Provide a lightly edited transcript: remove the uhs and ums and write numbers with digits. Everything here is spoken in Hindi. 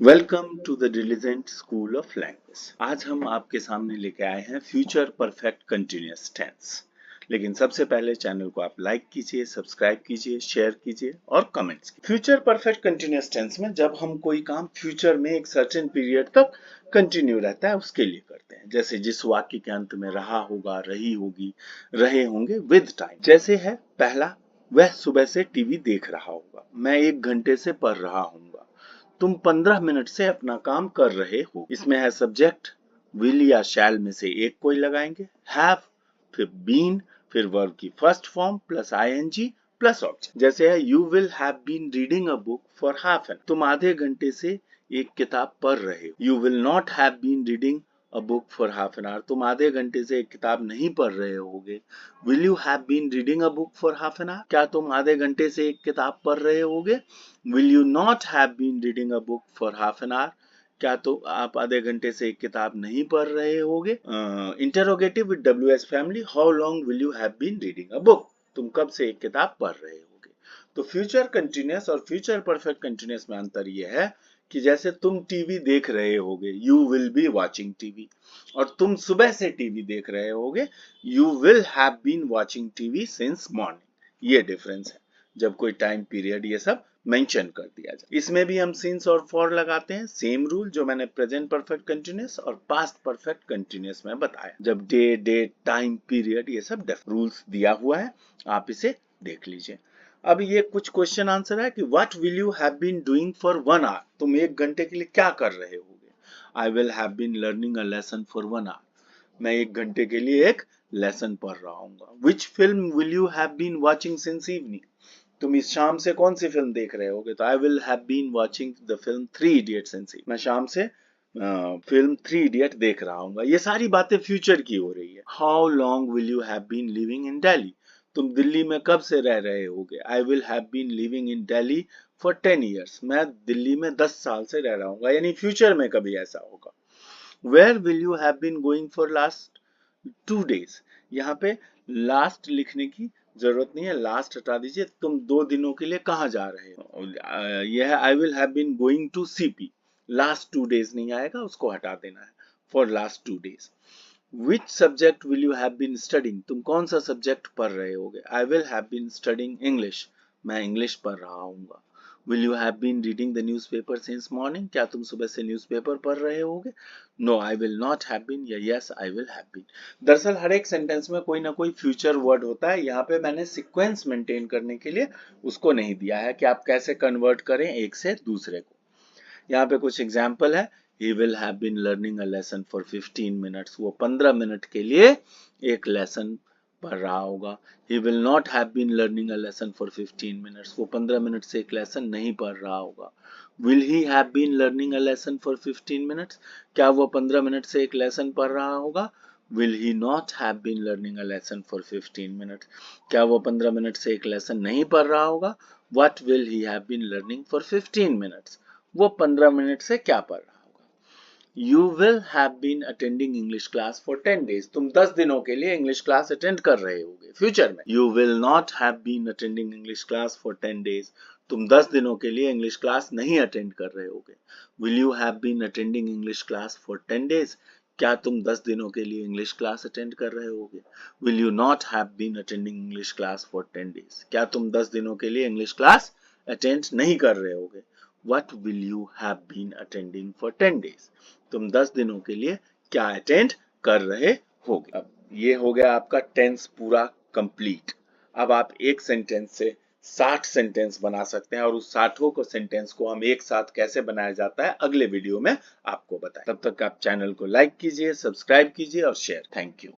Welcome to the diligent school of language. आज हम आपके सामने लेके आए हैं फ्यूचर परफेक्ट कंटिन्यूअस टेंस। लेकिन सबसे पहले चैनल को आप लाइक कीजिए, सब्सक्राइब कीजिए, शेयर कीजिए और कमेंट्स कीजिए। फ्यूचर परफेक्ट कंटिन्यूअस टेंस में जब हम कोई काम फ्यूचर में एक सर्टेन पीरियड तक कंटिन्यू रहता है उसके लिए करते हैं। जैसे जिस वाक्य के अंत में रहा होगा, रही होगी, रहे होंगे विद टाइम। जैसे है पहला, वह सुबह से टीवी देख रहा होगा। मैं 1 घंटे से पढ़ रहा हूँ। तुम 15 मिनट से अपना काम कर रहे हो। इसमें है सब्जेक्ट, विल या शैल में से एक कोई लगाएंगे, हैव, फिर बीन, फिर वर्ब की first form plus ING plus object. जैसे है you will have been reading a book for half an, तुम आधे घंटे से एक किताब पढ़ रहे हो। You will not have been reading a book for half an hour, तुम आधे घंटे से एक किताब नहीं पढ़ रहे होगे। Will you have been reading a book for half an hour, क्या तुम आधे घंटे से एक किताब पढ़ रहे होगे। Will you not have been reading a book for half an hour, क्या तो आप आधे घंटे से एक किताब नहीं पढ़ रहे होगे। Interrogative with W S family, how long will you have been reading a book, तुम कब से एक किताब पढ़ रहे होगे। तो फ्यूचर कंटिन्यूअस और फ्यूचर परफेक्ट कंटिन्यूअस में अंतर यह है कि जैसे तुम टीवी देख रहे होगे, you will be watching TV, और तुम सुबह से टीवी देख रहे होगे, you will have been watching TV since morning. ये डिफरेंस है जब कोई टाइम पीरियड ये सब मेंशन कर दिया जाए। इसमें भी हम सिंस और फॉर लगाते हैं, सेम रूल जो मैंने प्रेजेंट परफेक्ट कंटिन्यूअस और पास्ट परफेक्ट कंटिन्यूअस में बताया। जब डे, डेट, टाइम पीरियड ये सब रूल्स दिया हुआ है, आप इसे देख लीजिए। अब ये कुछ क्वेश्चन आंसर है कि what will you have been doing for 1 hour, तुम 1 घंटे के लिए क्या कर रहे होगे। I will have been learning a lesson for 1 hour, मैं 1 घंटे के लिए एक लेसन पढ़ रहा हूँ। Which film will you have been watching since evening, तुम इस शाम से कौन सी फिल्म देख रहे होगे। तो I will have been watching the film 3 Idiots इन सी, मैं शाम से फिल्म 3 इडियट देख रहा हूँ। ये सारी बातें फ्यूचर की हो रही है। How long will you have been living in Delhi, तुम दिल्ली में कब से रह रहे होगे। I will have been living in Delhi for 10 years, मैं दिल्ली में 10 साल से रह रहा हूँ, यानी फ्यूचर में कभी ऐसा होगा। Where will you have been going for last 2 days, यहाँ पे लास्ट लिखने की जरूरत नहीं है, लास्ट हटा दीजिए। तुम 2 दिनों के लिए कहाँ जा रहे हो, यह है I will have been going to CP, last 2 days नहीं आएगा, उसको हटा देना है, for last 2 days। Which subject will you have been studying, तुम कौन सा सब्जेक्ट पढ़ रहे होगे। I will have been studying English, मैं इंग्लिश पढ़ रहा हूँ। Will you have been reading the newspaper since morning, क्या तुम सुबह से न्यूज़पेपर पढ़ रहे होगे। No I will not have been या yes I will have been. दरअसल हर एक सेंटेंस में कोई ना कोई फ्यूचर वर्ड होता है, यहाँ पे मैंने सीक्वेंस मेंटेन करने के लिए उसको नहीं दिया है कि आप कैसे कन्वर्ट करें एक से दूसरे को। यहाँ पे कुछ एग्जाम्पल है। He will have been learning a lesson for 15 minutes, वो 15 मिनट के लिए एक लेसन पढ़ रहा होगा। He will not have been learning a lesson for 15 minutes, वो 15 मिनट से एक लेसन नहीं पढ़ रहा होगा। Will he have been learning a lesson for 15 minutes, क्या वो 15 मिनट से एक लेसन पढ़ रहा होगा। Will he not have been learning a lesson for 15 minutes, क्या वो 15 मिनट से एक लेसन नहीं पढ़ रहा होगा। What will he have been learning for 15 minutes, वो 15 मिनट से क्या पढ़ रहा होगा। You will have been attending English class for 10 days, तुम 10 दिनों के लिए इंग्लिश क्लास अटेंड कर रहे होगे फ्यूचर में। You will not have been attending English class for 10 days, तुम 10 दिनों के लिए इंग्लिश क्लास नहीं अटेंड कर रहे होगे। Will you have been attending English class for 10 days, क्या तुम 10 दिनों के लिए इंग्लिश क्लास अटेंड कर रहे होगे। Will you not have been attending English class for 10 days, क्या तुम 10 दिनों के लिए इंग्लिश क्लास अटेंड नहीं कर रहे होगे। What will you have been attending for 10 days, तुम 10 दिनों के लिए क्या अटेंड कर रहे होगे। अब ये हो गया आपका टेंस पूरा कंप्लीट। अब आप एक सेंटेंस से 60 सेंटेंस बना सकते हैं, और उस 60 को सेंटेंस को हम एक साथ कैसे बनाया जाता है अगले वीडियो में आपको बताएं। तब तक आप चैनल को लाइक कीजिए, सब्सक्राइब कीजिए और शेयर। Thank you.